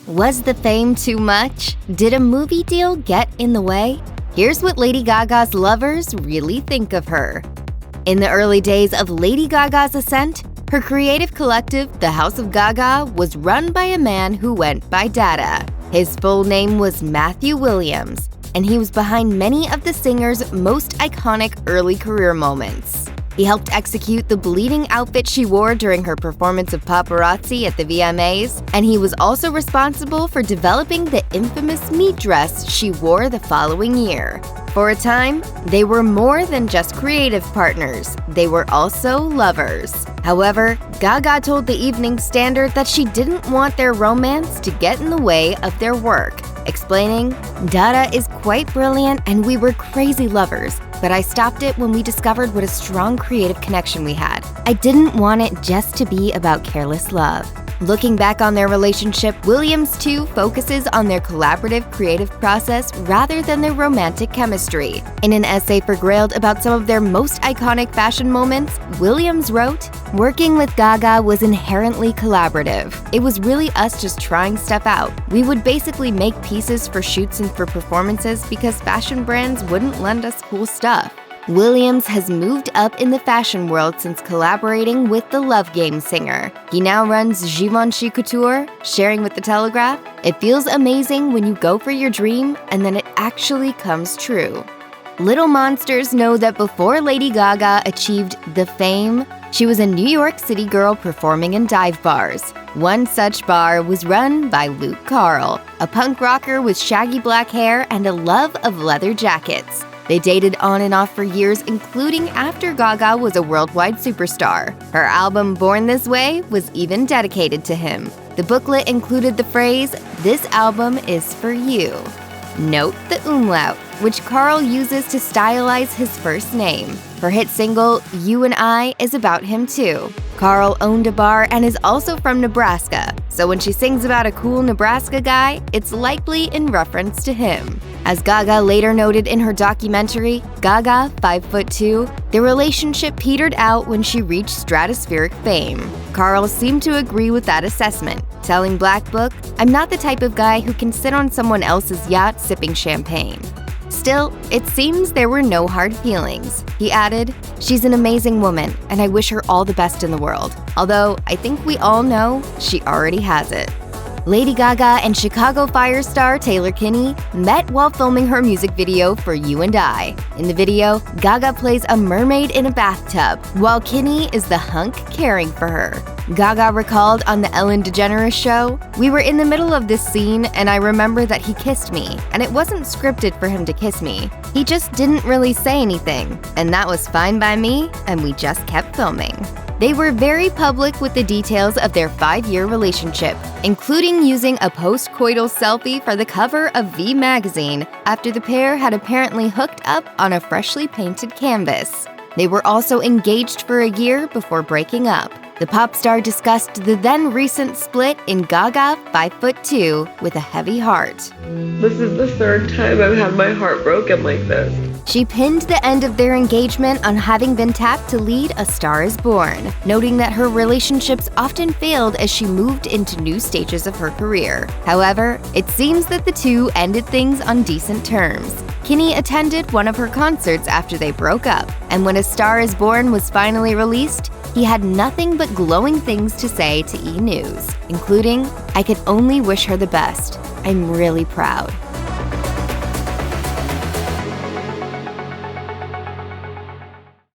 Was the fame too much? Did a movie deal get in the way? Here's what Lady Gaga's lovers really think of her. In the early days of Lady Gaga's ascent, her creative collective, the House of Gaga, was run by a man who went by Dada. His full name was Matthew Williams, and he was behind many of the singer's most iconic early career moments. He helped execute the bleeding outfit she wore during her performance of Paparazzi at the VMAs, and he was also responsible for developing the infamous meat dress she wore the following year. For a time, they were more than just creative partners, they were also lovers. However, Gaga told the Evening Standard that she didn't want their romance to get in the way of their work, explaining, "Dada is quite brilliant and we were crazy lovers, but I stopped it when we discovered what a strong creative connection we had. I didn't want it just to be about careless love." Looking back on their relationship, Williams too focuses on their collaborative creative process rather than their romantic chemistry. In an essay for Grailed about some of their most iconic fashion moments, Williams wrote, "Working with Gaga was inherently collaborative. It was really us just trying stuff out. We would basically make pieces for shoots and for performances because fashion brands wouldn't lend us cool stuff." Williams has moved up in the fashion world since collaborating with the Love Game singer. He now runs Givenchy Couture, sharing with The Telegraph, "It feels amazing when you go for your dream and then it actually comes true." Little monsters know that before Lady Gaga achieved the fame, she was a New York City girl performing in dive bars. One such bar was run by Lüc Carl, a punk rocker with shaggy black hair and a love of leather jackets. They dated on and off for years, including after Gaga was a worldwide superstar. Her album Born This Way was even dedicated to him. The booklet included the phrase, "This album is for you." Note the umlaut, which Carl uses to stylize his first name. Her hit single, You and I, is about him too. Carl owned a bar and is also from Nebraska, so when she sings about a cool Nebraska guy, it's likely in reference to him. As Gaga later noted in her documentary, Gaga, 5'2", their relationship petered out when she reached stratospheric fame. Carl seemed to agree with that assessment, telling Black Book, "I'm not the type of guy who can sit on someone else's yacht sipping champagne." Still, it seems there were no hard feelings. He added, "She's an amazing woman, and I wish her all the best in the world. Although, I think we all know she already has it." Lady Gaga and Chicago Fire star Taylor Kinney met while filming her music video for You and I. In the video, Gaga plays a mermaid in a bathtub, while Kinney is the hunk caring for her. Gaga recalled on The Ellen DeGeneres Show, "We were in the middle of this scene and I remember that he kissed me, and it wasn't scripted for him to kiss me. He just didn't really say anything, and that was fine by me, and we just kept filming." They were very public with the details of their 5-year relationship, including using a post-coital selfie for the cover of V magazine after the pair had apparently hooked up on a freshly painted canvas. They were also engaged for a year before breaking up. The pop star discussed the then recent split in Gaga, 5'2", with a heavy heart. "This is the 3rd time I've had my heart broken like this." She pinned the end of their engagement on having been tapped to lead A Star Is Born, noting that her relationships often failed as she moved into new stages of her career. However, it seems that the two ended things on decent terms. Kinney attended one of her concerts after they broke up, and when A Star Is Born was finally released, he had nothing but glowing things to say to E! News, including, "I could only wish her the best. I'm really proud."